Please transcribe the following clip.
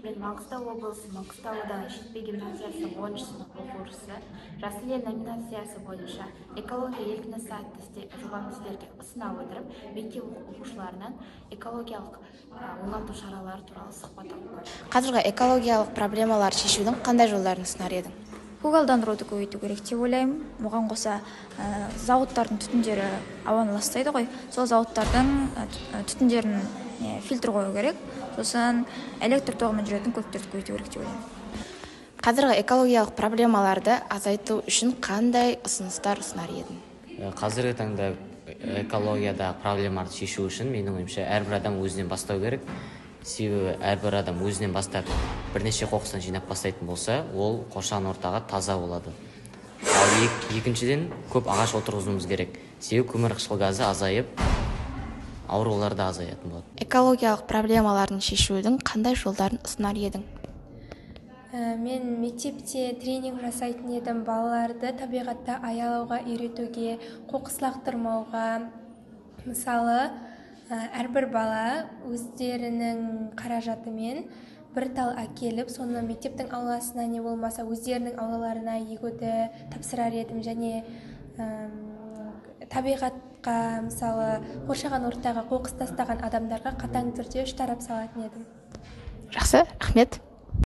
Мен Маңғыстау облысы Маңғыстау ауданы Шетпе гимназиясы 10 сынып оқушысы. Жасыл ел номинациясы бойынша экология еркінісі атты жобаны сіздерге ұсына отырып, мектеп оқушыларынан экологиялық оңалту шаралары туралы сұхбат алып көрдік. Қазіргі экологиялық проблемаларды шешудің қандай жолдарын ұсынар едің? Көгалдандыруды көбейту керек деп ойлаймын. Оған қоса зауыттардың түтіндері ауаны ластайды ғой. Сол зауыттардың түтіндерін фильтр қою керек. Сосын электр тоғымен жүретін көліктерді көбейту керек деп ойлаймын. Қазіргі экологиялық проблемаларды азайту үшін қандай ұсыныстар ұсынар едің? Қазіргі таңда экологиядағы проблемаларды шешу үшін менің ойымша әрбір адам өзінен бастау керек. Себебі әрбір адам өзінен бастап бірнеше қоқыстан жинап бастайтын болса, ол қоршаған ортаға таза болады. Ал екіншіден көп ағаш отырғызуымыз керек. Себебі көмірқышқыл газы азайып, аурулар да азаятын болады. Экологиялық проблемаларын шешудің қандай жолдарын ұсынар едің? Мен мектепте тренинг жасайтын едім, балаларды табиғатта аялауға үйретуге, қоқыс лақтырмауға. Мысалы, әрбір бала өздерінің қаражатымен бір тал әкеліп, соны мектептің ауласына не болмаса өздерінің аулаларына егуді тапсырар едім, және табиғатқа, мысалы, қоршаған ортаға қоқыс тастаған адамдарға қатаң түрде үш тарап салатын едім. Жақсы, рахмет.